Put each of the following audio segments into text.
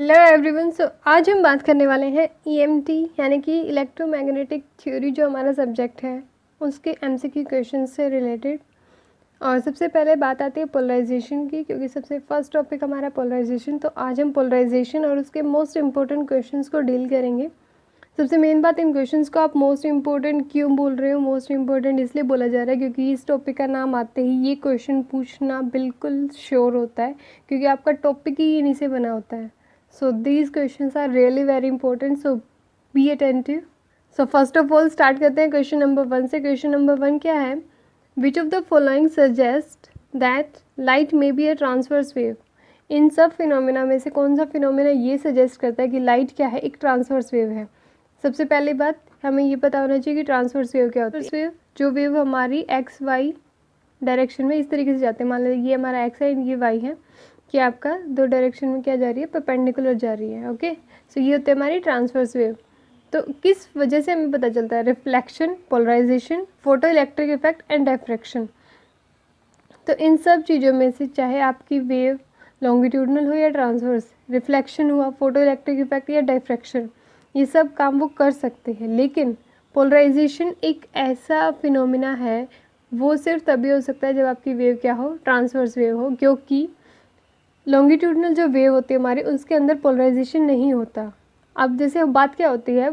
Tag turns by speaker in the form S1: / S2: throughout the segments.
S1: Hello everyone. आज हम बात करने वाले हैं ईएमटी यानी कि इलेक्ट्रोमैग्नेटिक थ्योरी, जो हमारा सब्जेक्ट है उसके एमसीक्यू क्वेश्चन से रिलेटेड। और सबसे पहले बात आती है पोलराइजेशन की, क्योंकि सबसे फर्स्ट टॉपिक हमारा पोलराइजेशन। तो आज हम पोलराइजेशन और उसके मोस्ट इंपॉर्टेंट क्वेश्चंस को डील करेंगे। सबसे मेन बात, इन क्वेश्चंस को आप मोस्ट इंपॉर्टेंट क्यों बोल रहे हो? मोस्ट इंपॉर्टेंट इसलिए बोला जा रहा है क्योंकि इस टॉपिक का नाम आते ही ये क्वेश्चन पूछना बिल्कुल श्योर होता है, क्योंकि आपका टॉपिक ही इन्हीं से बना होता है। So these questions are really very important, so be attentive. So first of all start करते हैं क्वेश्चन नंबर 1 से। क्वेश्चन नंबर 1 क्या है? Which of the following suggest that light may be a transverse wave? इन सब phenomena में से कौन सा फिनोमिना ये सजेस्ट करता है कि लाइट क्या है? एक ट्रांसवर्स वेव है। सबसे पहली बात हमें ये पता होना चाहिए कि ट्रांसवर्स वेव क्या होती है। वेव जो वेव हमारी एक्स वाई डायरेक्शन में इस तरीके से जाते हैं, मान लीजिए ये हमारा एक्स है, ये वाई है, कि आपका दो डायरेक्शन में क्या जा रही है? परपेंडिकुलर जा रही है। ओके, सो ये होती है हमारी ट्रांसवर्स वेव। तो किस वजह से हमें पता चलता है? Reflection, polarisation, photo electric effect and diffraction. तो इन सब चीज़ों में से चाहे आपकी वेव लॉन्गिट्यूडनल हो या ट्रांसवर्स, रिफ्लेक्शन हुआ, फोटो इलेक्ट्रिक इफेक्ट या डिफ्रैक्शन, ये सब काम वो कर सकते हैं। लेकिन पोलराइजेशन एक ऐसा फिनोमिना है, वो सिर्फ तभी हो सकता है जब आपकी वेव क्या हो? ट्रांसवर्स वेव हो, क्योंकि लॉन्गिट्यूडनल जो वेव होती है हमारी, उसके अंदर पोलराइजेशन नहीं होता। अब जैसे बात क्या होती है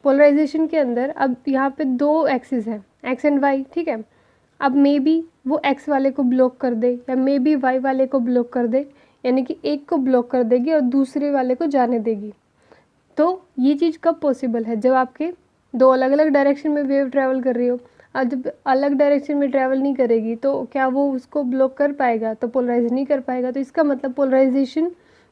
S1: पोलराइजेशन के अंदर, अब यहाँ पे दो एक्सिस है, एक्स एंड वाई, ठीक है। अब मे बी वो एक्स वाले को ब्लॉक कर दे या मे बी वाई वाले को ब्लॉक कर दे, यानी कि एक को ब्लॉक कर देगी और दूसरे वाले को जाने देगी। तो ये चीज़ कब पॉसिबल है? जब आपके दो अलग अलग डायरेक्शन में वेव ट्रैवल कर रही हो। और जब अलग डायरेक्शन में ट्रैवल नहीं करेगी तो क्या वो उसको ब्लॉक कर पाएगा? तो पोलराइज नहीं कर पाएगा। तो इसका मतलब पोलराइजेशन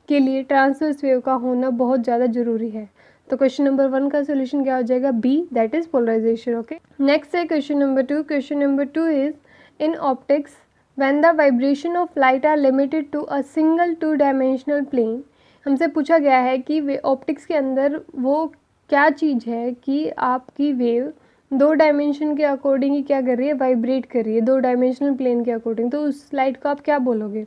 S1: के लिए ट्रांसवर्स वेव का होना बहुत ज़्यादा ज़रूरी है। तो क्वेश्चन नंबर 1 का सोल्यूशन क्या हो जाएगा? B, that is polarization. Okay, next है question number 2। Question number 2 is in optics when the vibration of light are limited to a single 2 dimensional plane. हमसे पूछा गया है कि वे ऑप्टिक्स के अंदर वो क्या चीज़ है कि आपकी वेव 2 डायमेंशन के अकॉर्डिंग ही क्या कर रही है? वाइब्रेट कर रही है 2 डायमेंशनल प्लेन के अकॉर्डिंग। तो उस लाइट को आप क्या बोलोगे?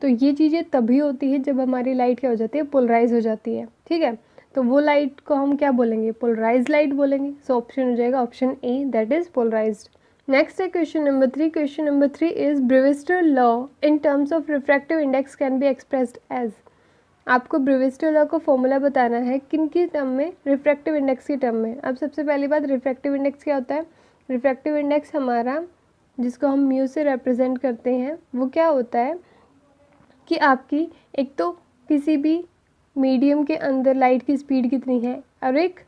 S1: तो ये चीज़ें तभी होती है जब हमारी लाइट क्या हो जाती है? पोलराइज हो जाती है, ठीक है। तो वो लाइट को हम क्या बोलेंगे? पोलराइज लाइट बोलेंगे। सो ऑप्शन हो जाएगा option A, that is polarized. Next है question number 3। Question number 3 is Brewster law in terms of refractive index can be expressed as. आपको ब्रेविस्टर लॉ का फॉर्मूला बताना है किन की टर्म में? रिफ्रैक्टिव इंडेक्स की टर्म में। अब सबसे पहली बात, रिफ्रैक्टिव इंडेक्स क्या होता है? रिफ्रैक्टिव इंडेक्स हमारा, जिसको हम म्यू से रिप्रेजेंट करते हैं, वो क्या होता है कि आपकी एक तो किसी भी मीडियम के अंदर लाइट की स्पीड कितनी है और एक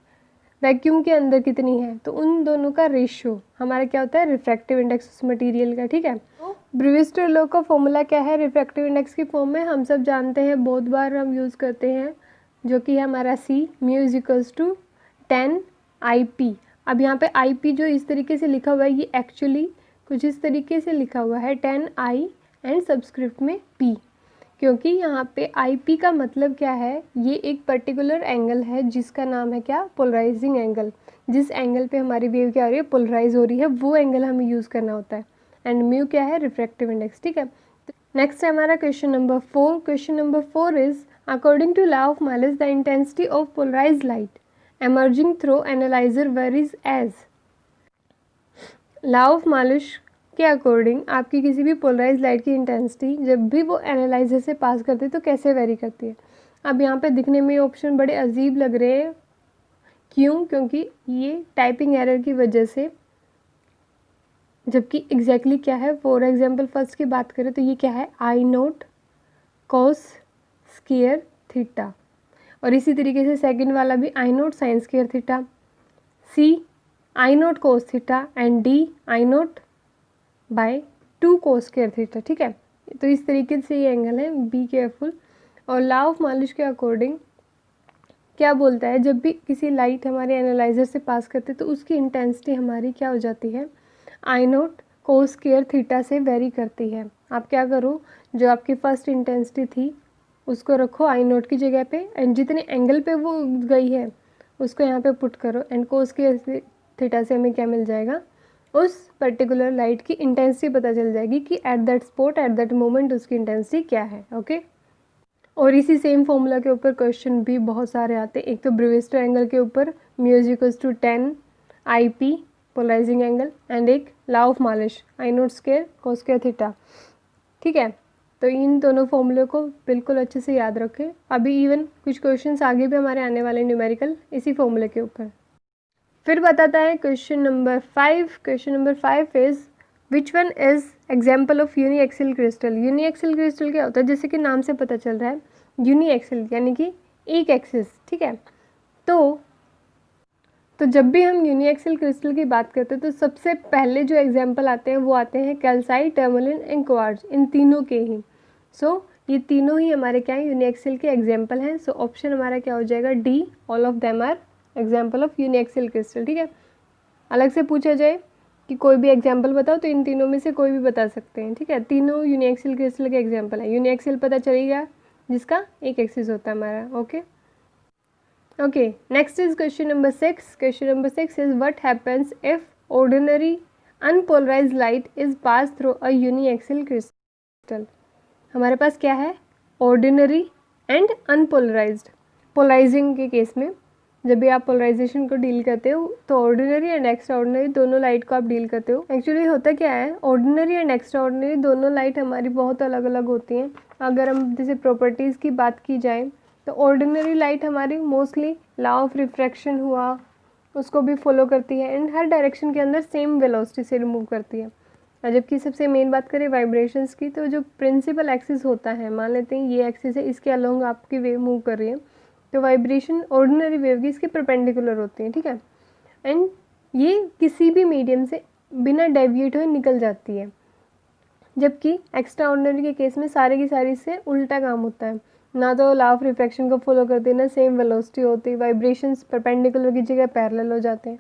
S1: वैक्यूम के अंदर कितनी है, तो उन दोनों का रेशियो हमारा क्या होता है? रिफ्रैक्टिव इंडेक्स उस मटेरियल का, ठीक है। तो ब्रेविस्टर लॉ का फॉर्मूला क्या है रिफ्रैक्टिव इंडेक्स की फॉर्म में? हम सब जानते हैं, बहुत बार हम यूज़ करते हैं, जो कि है हमारा C, mu is equals to 10 IP। अब यहाँ पे IP जो इस तरीके से लिखा हुआ है, ये एक्चुअली कुछ इस तरीके से लिखा हुआ है 10I एंड सबस्क्रिप्ट में P, क्योंकि यहाँ पे IP का मतलब क्या है? ये एक पर्टिकुलर एंगल है जिसका नाम है क्या? Polarising angle. जिस एंगल पे हमारी वेव क्या हो रही है? पोलराइज हो रही है, वो एंगल हमें यूज़ करना होता है। एंड म्यू क्या है? रिफ्रैक्टिव इंडेक्स, ठीक है। नेक्स्ट है हमारा question number 4। Question number 4 is according to law of Malus the intensity of polarize light emerging through analyzer varies as। Law of Malus के अकॉर्डिंग आपकी किसी भी पोलराइज लाइट की इंटेंसिटी जब भी वो एनालाइजर से पास करती है तो कैसे वेरी करती है? अब यहाँ पे दिखने में ऑप्शन बड़े अजीब लग रहे हैं, क्यों? क्योंकि ये टाइपिंग एरर की वजह से, जबकि एग्जैक्टली क्या है? फॉर एग्जाम्पल फर्स्ट की बात करें तो ये क्या है? I0 cos स्क्वायर थीटा, और इसी तरीके से सेकंड वाला भी I0 sine square theta, C I0 cos theta and D I0 by 2 cos square theta, ठीक है। तो इस तरीके से ये एंगल है, बी केयरफुल। और लॉ ऑफ मालिस के अकॉर्डिंग क्या बोलता है? जब भी किसी लाइट हमारे एनालाइजर से पास करते तो उसकी इंटेंसिटी हमारी क्या हो जाती है? I0 कोस स्क्वायर थीटा से वेरी करती है। आप क्या करो, जो आपकी फर्स्ट इंटेंसिटी थी उसको रखो I0 की जगह पे, एंड जितने एंगल पे वो गई है उसको यहाँ पे पुट करो, एंड कोस के थीटा से हमें क्या मिल जाएगा? उस पर्टिकुलर लाइट की इंटेंसिटी पता चल जाएगी कि at that spot at that moment उसकी इंटेंसिटी क्या है। ओके और इसी सेम फॉर्मूला के ऊपर क्वेश्चन भी बहुत सारे आते हैं। एक तो ब्रेविस्टर एंगल के ऊपर μ=10 IP पोलराइजिंग एंगल, एंड एक लॉ ऑफ मालिश I0² cos² थीटा। ठीक है, तो इन दोनों फॉर्मूले को बिल्कुल अच्छे से याद रखें। अभी इवन कुछ क्वेश्चंस आगे भी हमारे आने वाले न्यूमेरिकल इसी फॉर्मूले के ऊपर। फिर बताता है question number 5। Question number 5 is which one is example of uniaxial crystal. Uniaxial crystal क्या होता है, जैसे कि नाम से पता चल रहा है यूनिएक्सियल यानी कि एक एक्सिस। ठीक है, तो जब भी हम यूनिएक्सियल क्रिस्टल की बात करते हैं तो सबसे पहले जो एग्जाम्पल आते हैं वो आते हैं कैल्साइट, टर्मलिन एंड क्वार्ट्ज, इन तीनों के ही। ये तीनों ही हमारे क्या है, यूनिएक्सियल के एग्जाम्पल हैं। ऑप्शन हमारा क्या हो जाएगा, D, all of them are example of uniaxial crystal. ठीक है, अलग से पूछा जाए कि कोई भी एग्जाम्पल बताओ तो इन तीनों में से कोई भी बता सकते हैं। ठीक है, तीनों यूनिएक्सियल क्रिस्टल के एग्जाम्पल हैं। यूनिएक्सियल पता चलेगा जिसका एक एक्सिस होता है हमारा। Okay, next is question number 6। Question number 6 is what happens if ordinary unpolarised light is pass through a uniaxial crystal. हमारे पास क्या है, ऑर्डिनरी एंड अनपोलराइज्ड। पोलराइजिंग के केस में जब भी आप पोलराइजेशन को डील करते हो तो ऑर्डिनरी एंड एक्स्ट्रा ऑर्डिनरी दोनों लाइट को आप डील करते हो। एक्चुअली होता क्या है, ऑर्डिनरी एंड एक्स्ट्रा ऑर्डिनरी दोनों लाइट हमारी बहुत अलग अलग होती हैं। अगर हम जैसे प्रॉपर्टीज़ की बात की जाए तो ऑर्डिनरी लाइट हमारी मोस्टली लॉ ऑफ रिफ्रैक्शन हुआ उसको भी फॉलो करती है एंड हर डायरेक्शन के अंदर सेम वेलोसिटी से मूव करती है। और जबकि सबसे मेन बात करें वाइब्रेशंस की, तो जो प्रिंसिपल एक्सिस होता है, मान लेते हैं ये एक्सिस है, इसके अलोंग आपकी वेव मूव कर रही है, तो वाइब्रेशन ऑर्डिनरी वेव की इसके परपेंडिकुलर होती है। ठीक है, एंड ये किसी भी मीडियम से बिना डेविएट हुए निकल जाती है। जबकि एक्स्ट्रा ऑर्डिनरी के केस में सारे की सारी से उल्टा काम होता है, ना तो लॉ ऑफ रिफ्रैक्शन को फॉलो करती है, ना सेम वेलोसिटी होती है, वाइब्रेशंस परपेंडिकुलर की जगह पैरेलल हो जाते हैं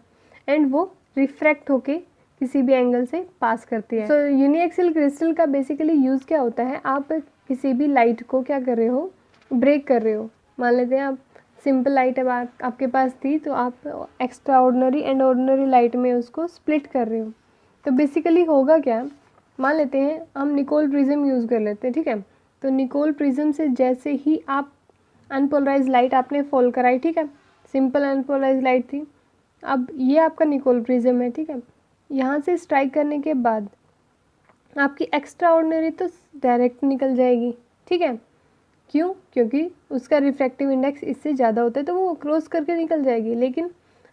S1: एंड वो रिफ्रैक्ट होके किसी भी एंगल से पास करती है। तो यूनिएक्सियल क्रिस्टल का बेसिकली यूज़ क्या होता है, आप किसी भी लाइट को क्या कर रहे हो, ब्रेक कर रहे हो। मान लेते हैं आप सिंपल लाइट अब आपके पास थी, तो आप extra ordinary and ordinary light में उसको स्प्लिट कर रहे हो। तो बेसिकली होगा क्या, मान लेते हैं हम निकोल प्रिज्म यूज़ कर लेते हैं। ठीक है, तो निकोल प्रिज्म से जैसे ही आप अनपोलराइज लाइट आपने फॉल कराई, ठीक है, सिंपल अनपोलराइज लाइट थी, अब ये आपका निकोल प्रिज्म है। ठीक है, यहाँ से स्ट्राइक करने के बाद आपकी एक्स्ट्रा ऑर्डिनरी तो डायरेक्ट निकल जाएगी। ठीक है, क्यों, क्योंकि उसका रिफ्रैक्टिव इंडेक्स इससे ज़्यादा होता है तो वो क्रॉस करके निकल जाएगी। लेकिन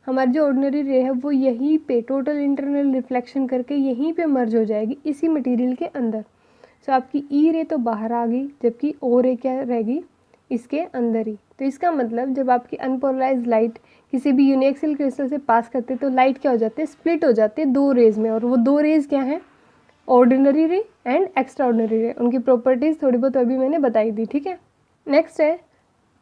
S1: हमारी जो ऑर्डिनरी रे है वो यहीं पे टोटल इंटरनल रिफ्लेक्शन करके यहीं पे मर्ज हो जाएगी इसी मटेरियल के अंदर। सो आपकी ई रे तो बाहर आ गई, जबकि ओ रे क्या रहेगी, इसके अंदर ही। तो इसका मतलब जब आपकी अनपोलराइज लाइट किसी भी यूनिएक्सियल क्रिस्टल से पास करते हैं तो लाइट क्या हो जाती है, स्प्लिट हो जाती है दो रेज में। और वो दो रेज क्या है, ऑर्डिनरी रे एंड एक्स्ट्रा ऑर्डिनरी रे। उनकी प्रॉपर्टीज़ थोड़ी बहुत अभी मैंने बताई दी। ठीक है, नेक्स्ट है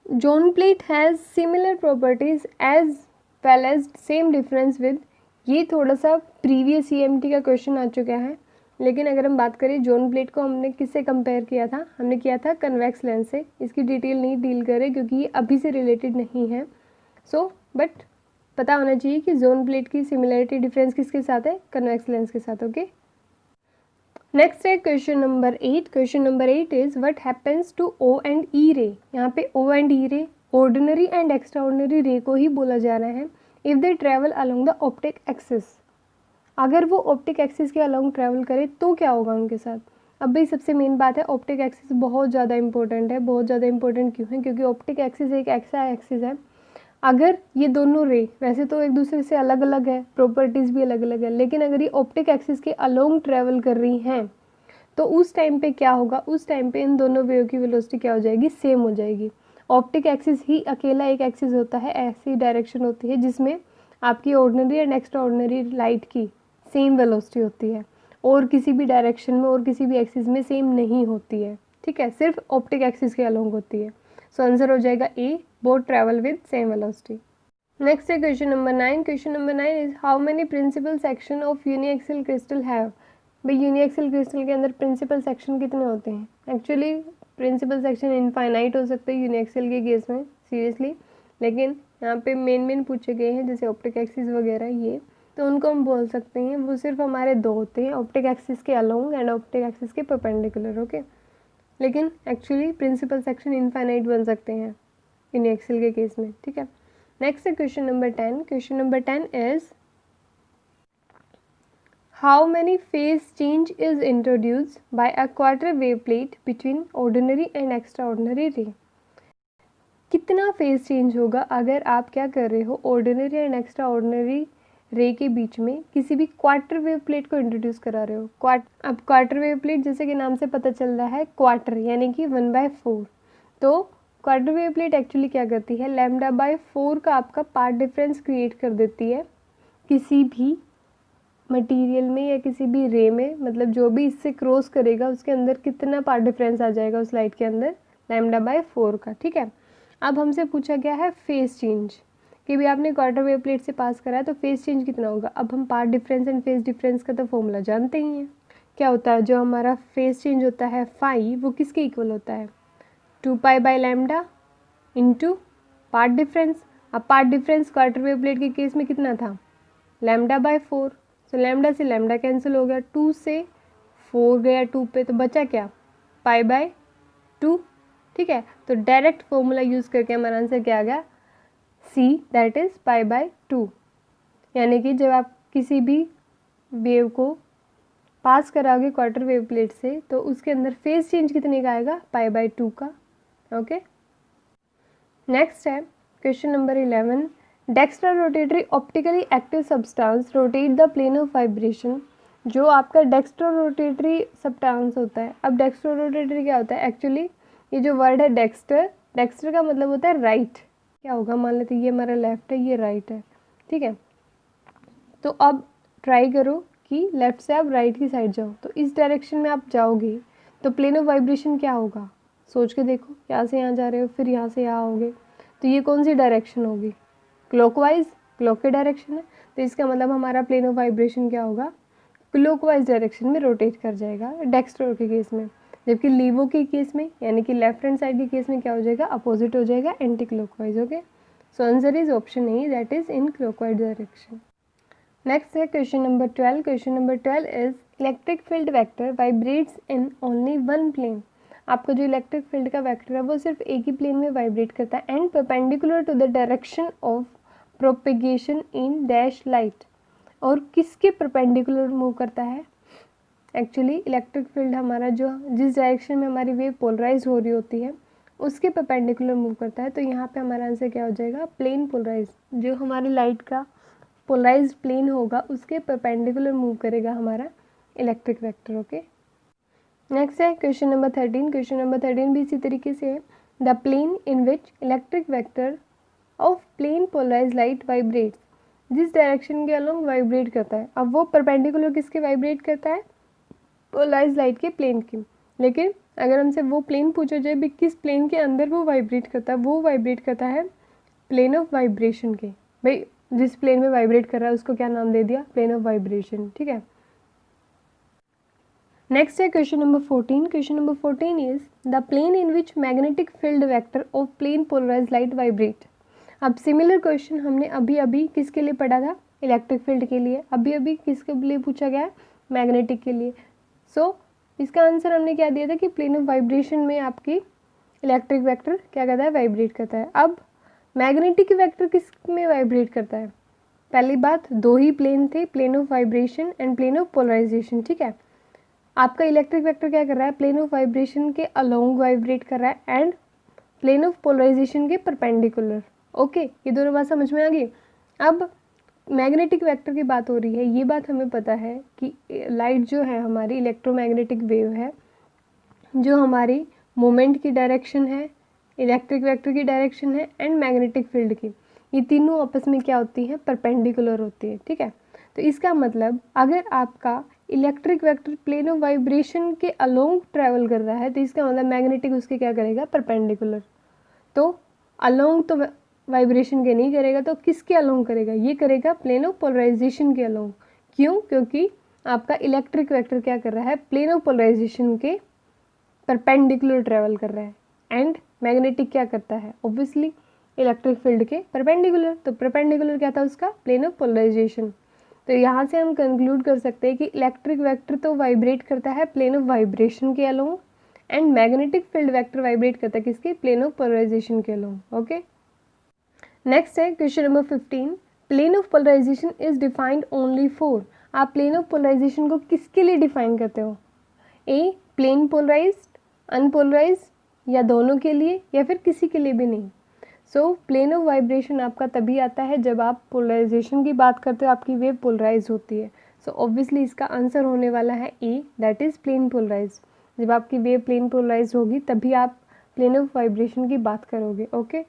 S1: zone plate has similar properties as well as same difference with. ये थोड़ा सा प्रीवियस EMT का क्वेश्चन आ चुका है, लेकिन अगर हम बात करें जोन प्लेट को हमने किससे कंपेयर किया था, हमने किया था कन्वेक्स लेंस से। इसकी डिटेल नहीं डील करें क्योंकि ये अभी से रिलेटेड नहीं है। बट पता होना चाहिए कि जोन प्लेट की सिमिलरिटी डिफरेंस किसके साथ है, कन्वेक्स लेंस के साथ। ओके, नेक्स्ट है question number 8। Question number 8 is what happens to O and E ray. यहाँ पे O and E ray ordinary and extraordinary ray को ही बोला जा रहा है। If they travel along the optic axis, अगर वो ऑप्टिक एक्सिस के अलोंग ट्रैवल करे तो क्या होगा उनके साथ। अब भाई सबसे मेन बात है, ऑप्टिक एक्सिस बहुत ज़्यादा इंपॉर्टेंट है। बहुत ज़्यादा इंपॉर्टेंट क्यों है, क्योंकि ऑप्टिक एक्सिस एक ऐसा एक्सिस है, अगर ये दोनों रे वैसे तो एक दूसरे से अलग अलग है, प्रॉपर्टीज़ भी अलग अलग है, लेकिन अगर ये ऑप्टिक एक्सिस के अलोंग ट्रैवल कर रही हैं तो उस टाइम पे क्या होगा, उस टाइम पे इन दोनों वेव की वेलोसिटी क्या हो जाएगी, सेम हो जाएगी। ऑप्टिक एक्सिस ही अकेला एक एक्सिस होता है, ऐसी डायरेक्शन होती है जिसमें आपकी ordinary and extra ordinary light की सेम वेलोसिटी होती है और किसी भी डायरेक्शन में और किसी भी एक्सिस में सेम नहीं होती है। ठीक है, सिर्फ ऑप्टिक एक्सिस के अलोंग होती है। सो आंसर हो जाएगा A, both travel with same velocity. Next है question number 9। Question number 9 is how many principal section of uniaxial crystal have. भाई यूनिएक्सियल क्रिस्टल के अंदर प्रिंसिपल सेक्शन कितने होते हैं। एक्चुअली प्रिंसिपल सेक्शन इनफाइनाइट हो सकते हैं यूनिएक्सियल के केस में, सीरियसली, लेकिन यहाँ पे मेन पूछे गए हैं जैसे ऑप्टिक एक्सिस वगैरह, ये तो उनको हम बोल सकते हैं वो सिर्फ हमारे दो होते हैं, ऑप्टिक एक्सिस के अलोंग एंड ऑप्टिक एक्सिस के परपेंडिकुलर। ओके, लेकिन एक्चुअली प्रिंसिपल सेक्शन इनफाइनाइट बन सकते हैं इन एक्सेल के केस में, ठीक है। नेक्स्ट है question number 10। Question number 10 is how many phase change is introduced by a quarter wave plate between ordinary and extraordinary रे। कितना फेज चेंज होगा अगर आप क्या कर रहे हो, ऑर्डिनरी एंड एक्स्ट्रा ऑर्डिनरी रे के बीच में किसी भी क्वार्टर वेव प्लेट को इंट्रोड्यूस करा रहे हो। अब क्वार्टर वेव प्लेट जैसे कि नाम से पता चल रहा है क्वार्टर यानी कि 1/4। तो क्वार्टर वेव प्लेट एक्चुअली क्या करती है, λ/4 का आपका पार्ट डिफरेंस क्रिएट कर देती है किसी भी मटेरियल में या किसी भी रे में, मतलब जो भी इससे क्रॉस करेगा उसके अंदर कितना पार्ट डिफरेंस आ जाएगा उस लाइट के अंदर, λ/4 का, ठीक है। अब हमसे पूछा गया है फेज चेंज कि भी आपने क्वार्टर वेव प्लेट से पास करा है तो फेज चेंज कितना होगा। अब हम path difference and phase difference का तो फॉर्मूला जानते ही हैं। क्या होता है, जो हमारा फेज चेंज होता है फाई, वो किसके इक्वल होता है, 2π/λ इंटू पार्ट डिफरेंस। अब path difference quarter wave plate के केस में कितना था, λ/4। सो लैम्डा से लैम्डा कैंसिल हो गया, 2 से 4 गया 2 पे, तो बचा क्या, π/2, ठीक है। तो डायरेक्ट फॉर्मूला यूज़ करके हमारा आंसर क्या आ गया, सी, दैट इज़ π/2। यानी कि जब आप किसी भी वेव को पास कराओगे क्वार्टर वेव प्लेट से तो उसके अंदर फेज चेंज कितने का आएगा, π/2 का, ओके। नेक्स्ट है question number 11। Dextro rotatory optically active substance rotate the plane of vibration. जो आपका डेक्स्ट्रा रोटेटरी सब्सटेंस होता है, अब डेक्स्ट्रा रोटेटरी क्या होता है, एक्चुअली ये जो वर्ड है डेक्स्टर, डेक्स्टर का मतलब होता है राइट। क्या होगा, मान लेते ये हमारा लेफ्ट है, ये राइट है, ठीक है। तो अब ट्राई करो कि लेफ्ट से आप राइट की साइड जाओ, तो इस डायरेक्शन में आप जाओगे तो प्लेन ऑफ वाइब्रेशन क्या होगा, सोच के देखो। यहाँ से यहाँ जा रहे हो, फिर यहाँ से यहाँ आओगे, तो ये कौन सी डायरेक्शन होगी, क्लॉकवाइज, क्लॉक के डायरेक्शन है। तो इसका मतलब हमारा प्लेन ऑफ वाइब्रेशन क्या होगा, क्लॉकवाइज डायरेक्शन में रोटेट कर जाएगा डेक्स्टर के केस में। जबकि लीवो के केस में यानी कि लेफ्ट हैंड साइड के केस में क्या हो जाएगा, अपोजिट हो जाएगा, anti clockwise, okay. So answer is option A, that is in clockwise direction. Next है question number 12। Question number 12 is electric field vector vibrates in only one plane. आपका जो इलेक्ट्रिक फील्ड का वेक्टर है वो सिर्फ एक ही प्लेन में vibrate करता है and perpendicular to the direction of propagation in dash light. और किसके परपेंडिकुलर मूव करता है, एक्चुअली इलेक्ट्रिक फील्ड हमारा जो जिस डायरेक्शन में हमारी वेव पोलराइज हो रही होती है उसके परपेंडिकुलर मूव करता है। तो यहाँ पे हमारा आंसर क्या हो जाएगा, प्लेन पोलराइज। जो हमारी लाइट का पोलराइज प्लेन होगा उसके परपेंडिकुलर मूव करेगा हमारा इलेक्ट्रिक वेक्टर, ओके। नेक्स्ट है क्वेश्चन नंबर 13। क्वेश्चन नंबर 13 भी इसी तरीके से है, the plane in which electric vector of plane polarise light vibrates, जिस डायरेक्शन के अलोंग वाइब्रेट करता है। अब वो परपेंडिकुलर किसके वाइब्रेट करता है, पोलराइज लाइट के प्लेन की। लेकिन अगर हमसे वो प्लेन पूछा जाए भी किस प्लेन के अंदर वो वाइब्रेट करता है, वो वाइब्रेट करता है प्लेन ऑफ वाइब्रेशन के। भाई जिस प्लेन में वाइब्रेट कर रहा है उसको क्या नाम दे दिया, प्लेन ऑफ वाइब्रेशन, ठीक है। नेक्स्ट है question number 14। Question number 14 is the plane in which magnetic field vector of plane polarise light vibrate. अब सिमिलर क्वेश्चन हमने अभी अभी किसके लिए पढ़ा था, इलेक्ट्रिक फील्ड के लिए। अभी अभी किसके लिए पूछा गया है, मैग्नेटिक के लिए। सो इसका आंसर हमने क्या दिया था कि प्लेन ऑफ वाइब्रेशन में आपकी इलेक्ट्रिक वेक्टर क्या करता है, वाइब्रेट करता है। अब मैग्नेटिक वेक्टर किस में वाइब्रेट करता है, पहली बात दो ही प्लेन थे, plane of vibration and plane of polarisation, ठीक है। आपका इलेक्ट्रिक वेक्टर क्या कर रहा है, प्लेन ऑफ वाइब्रेशन के अलोंग वाइब्रेट कर रहा है एंड प्लेन ऑफ पोलराइजेशन के परपेंडिकुलर, ओके। ये दोनों बात समझ में आ गई। अब मैग्नेटिक वेक्टर की बात हो रही है, ये बात हमें पता है कि लाइट जो है हमारी इलेक्ट्रोमैग्नेटिक वेव है, जो हमारी मोमेंट की डायरेक्शन है, इलेक्ट्रिक वेक्टर की डायरेक्शन है एंड मैग्नेटिक फील्ड की, ये तीनों आपस में क्या होती हैं, परपेंडिकुलर होती है, ठीक है। तो इसका मतलब अगर आपका electric vector plane of vibration के अलोंग ट्रैवल कर रहा है तो इसका मतलब मैग्नेटिक उसके क्या करेगा, परपेंडिकुलर। तो अलोंग तो वाइब्रेशन के नहीं करेगा, तो किसके अलोंग करेगा, ये करेगा प्लेन ऑफ पोलराइजेशन के अलोंग। क्यों, क्योंकि आपका इलेक्ट्रिक वेक्टर क्या कर रहा है, प्लेन ऑफ पोलराइजेशन के परपेंडिकुलर ट्रैवल कर रहा है एंड मैग्नेटिक क्या करता है, ऑब्वियसली इलेक्ट्रिक फील्ड के परपेंडिकुलर। तो परपेंडिकुलर क्या था उसका, प्लेन ऑफ पोलराइजेशन। तो यहाँ से हम कंक्लूड कर सकते हैं कि इलेक्ट्रिक वेक्टर तो वाइब्रेट करता है प्लेन ऑफ वाइब्रेशन के along and magnetic field vector vibrate करता है किसके, प्लेन ऑफ पोलराइजेशन के लोग। ओके, नेक्स्ट है question number 15, plane of polarisation is defined only for, आप प्लेन ऑफ पोलराइजेशन को किसके लिए डिफाइन करते हो, ए प्लेन पोलराइज्ड, अनपोलराइज्ड, या दोनों के लिए, या फिर किसी के लिए भी नहीं। सो प्लेन ऑफ वाइब्रेशन आपका तभी आता है जब आप पोलराइजेशन की बात करते हो, आपकी वेव पोलराइज होती है। सो ऑब्वियसली इसका आंसर होने वाला है ए, दैट इज़ प्लेन पोलराइज्ड। जब आपकी वेव प्लेन पोलराइज होगी तभी आप प्लेन ऑफ वाइब्रेशन की बात करोगे। ओके,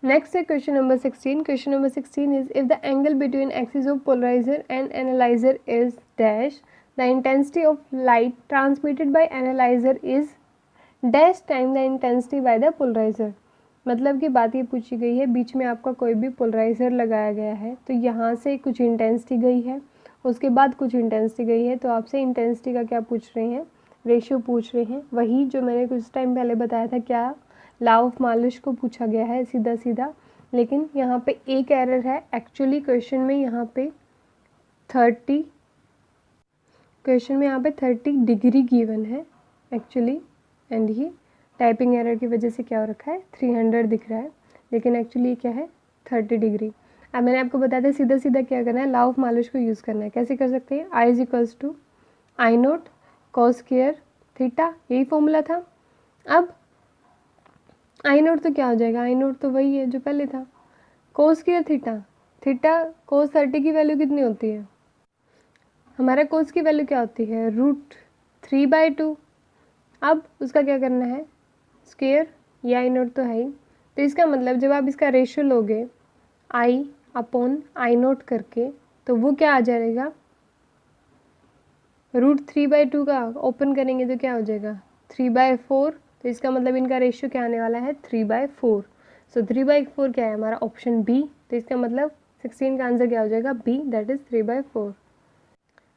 S1: नेक्स्ट है question number 16। Question number 16 is if the angle between axis of polariser and analyser is dash, the intensity of light transmitted by analyser is dash time the intensity by the polariser. मतलब कि बात ये पूछी गई है, बीच में आपका कोई भी पोलराइजर लगाया गया है, तो यहाँ से कुछ इंटेंसिटी गई है, उसके बाद कुछ इंटेंसिटी गई है, तो आपसे इंटेंसिटी का क्या पूछ रहे हैं, रेशियो पूछ रहे हैं। वही जो मैंने कुछ टाइम पहले बताया था, क्या लॉ ऑफ मालिश को पूछा गया है सीधा सीधा। लेकिन यहाँ पे एक एरर है, एक्चुअली क्वेश्चन में यहाँ पे 30 डिग्री गिवन है एक्चुअली, एंड ये टाइपिंग एरर की वजह से क्या हो रखा है 300 दिख रहा है, लेकिन एक्चुअली क्या है 30 डिग्री। अब मैंने आपको बताया था सीधा सीधा क्या करना है, लॉ ऑफ मालिश को यूज़ करना है। कैसे कर सकते हैं, I is equals to I naught cos square theta, यही फॉर्मूला था। अब आई नोट तो क्या हो जाएगा, आई नोट तो वही है जो पहले था, कोस स्क्वायर थीटा, थीटा कोस 30 की वैल्यू कितनी होती है, हमारा कोस की वैल्यू क्या होती है √3/2। अब उसका क्या करना है, स्क्वायर, ये आई नोट तो है ही। तो इसका मतलब जब आप इसका रेशियो लोगे आई अपॉन आई नोट करके, तो वो क्या आ जाएगा, √3/2 का ओपन करेंगे तो क्या हो जाएगा 3/4। तो इसका मतलब इनका रेशियो क्या आने वाला है 3/4। सो 3/4 क्या है हमारा ऑप्शन बी। तो इसका मतलब 16 का आंसर क्या हो जाएगा बी, दैट इज़ 3/4।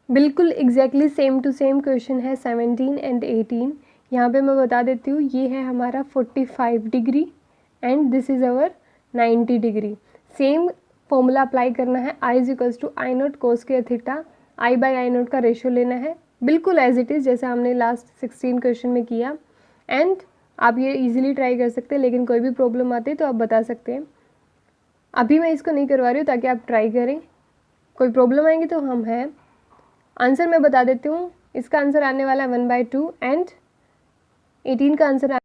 S1: बिल्कुल exactly same to same question है 17 एंड 18। यहाँ पे मैं बता देती हूँ, ये है हमारा 45 degree and this is our 90 degree. Same formula apply करना है, I is equals to I naught cos square theta, I by I naught का रेशियो लेना है, बिल्कुल एज इट इज़ जैसा हमने लास्ट 16 क्वेश्चन में किया। एंड आप ये इजीली ट्राई कर सकते हैं, लेकिन कोई भी प्रॉब्लम आती है तो आप बता सकते हैं। अभी मैं इसको नहीं करवा रही हूँ ताकि आप ट्राई करें, कोई प्रॉब्लम आएंगी तो हम हैं। आंसर मैं बता देती हूँ, इसका आंसर आने वाला है 1/2 एंड 18 का आंसर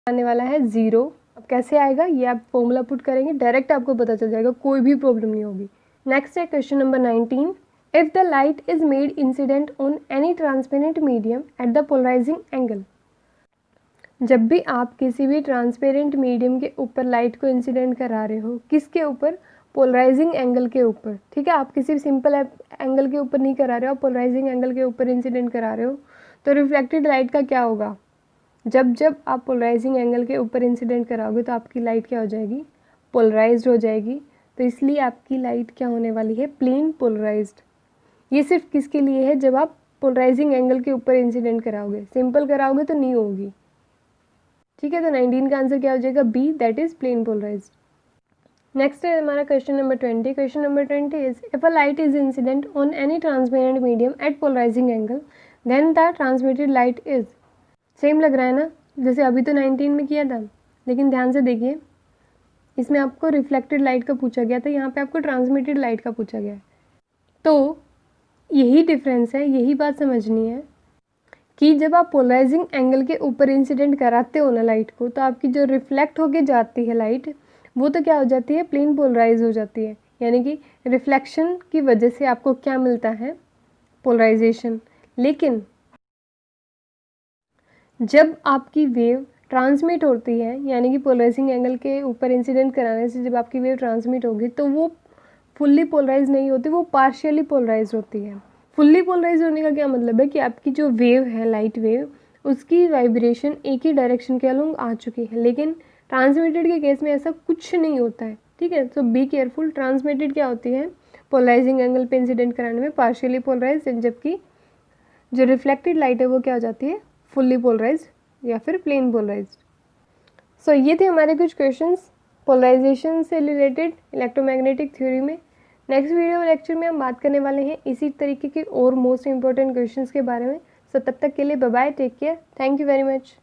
S1: आने वाला है 0। अब कैसे आएगा ये आप फॉर्मूला पुट करेंगे, डायरेक्ट आपको पता चल जाएगा, कोई भी प्रॉब्लम नहीं होगी। नेक्स्ट है question number 19। If the light is made incident on any transparent medium at the polarising angle, जब भी आप किसी भी ट्रांसपेरेंट मीडियम के ऊपर लाइट को इंसिडेंट करा रहे हो, किसके ऊपर, पोलराइजिंग एंगल के ऊपर। ठीक है, आप किसी सिंपल एंगल के ऊपर नहीं करा रहे हो, आप पोलराइजिंग एंगल के ऊपर इंसिडेंट करा रहे हो, तो रिफ्लेक्टेड लाइट का क्या होगा, जब जब आप पोलराइजिंग एंगल के ऊपर इंसिडेंट कराओगे तो आपकी लाइट क्या हो जाएगी, पोलराइज्ड हो जाएगी। तो इसलिए आपकी लाइट क्या होने वाली है, प्लेन पोलराइज्ड। ये सिर्फ किसके लिए है, जब आप पोलराइजिंग एंगल के ऊपर इंसिडेंट कराओगे, सिंपल कराओगे तो नहीं होगी। ठीक है, तो 19 का आंसर क्या हो जाएगा B, that is plane polarised. Next है हमारा question number 20। Question number 20 is if a light is incident on any transparent medium at polarising angle then the transmitted light is, same लग रहा है ना, जैसे अभी तो 19 में किया था, लेकिन ध्यान से देखिए, इसमें आपको रिफ्लेक्टेड लाइट का पूछा गया था, यहाँ पे आपको ट्रांसमिटेड लाइट का पूछा गया है। तो यही डिफरेंस है, यही बात समझनी है कि जब आप पोलराइजिंग एंगल के ऊपर इंसिडेंट कराते हो ना लाइट को, तो आपकी जो रिफ्लेक्ट होके जाती है लाइट, वो तो क्या हो जाती है, प्लेन पोलराइज हो जाती है। यानी कि रिफ्लेक्शन की वजह से आपको क्या मिलता है, पोलराइजेशन। लेकिन जब आपकी वेव ट्रांसमिट होती है, यानी कि पोलराइजिंग एंगल के ऊपर इंसिडेंट कराने से जब आपकी वेव ट्रांसमिट होगी, तो वो फुल्ली पोलराइज नहीं होती, वो पार्शियली पोलराइज होती है। फुल्ली पोलराइज होने का क्या मतलब है कि आपकी जो वेव है, लाइट वेव, उसकी वाइब्रेशन एक ही डायरेक्शन के अलोंग आ चुकी है। लेकिन ट्रांसमिटेड के केस में ऐसा कुछ नहीं होता है। ठीक है, तो बी केयरफुल। ट्रांसमिटेड क्या होती है, पोलराइजिंग एंगल पे इंसिडेंट कराने में पार्शियली पोलराइज, जबकि जो रिफ्लेक्टेड लाइट है वो क्या हो जाती है, फुल्ली पोलराइज या फिर प्लेन पोलराइज। सो ये थे हमारे कुछ क्वेश्चंस पोलराइजेशन से रिलेटेड इलेक्ट्रोमैग्नेटिक थ्योरी में। नेक्स्ट वीडियो लेक्चर में हम बात करने वाले हैं इसी तरीके के और मोस्ट इंपॉर्टेंट क्वेश्चंस के बारे में। सो तब तक के लिए bye bye, take care, thank you very much.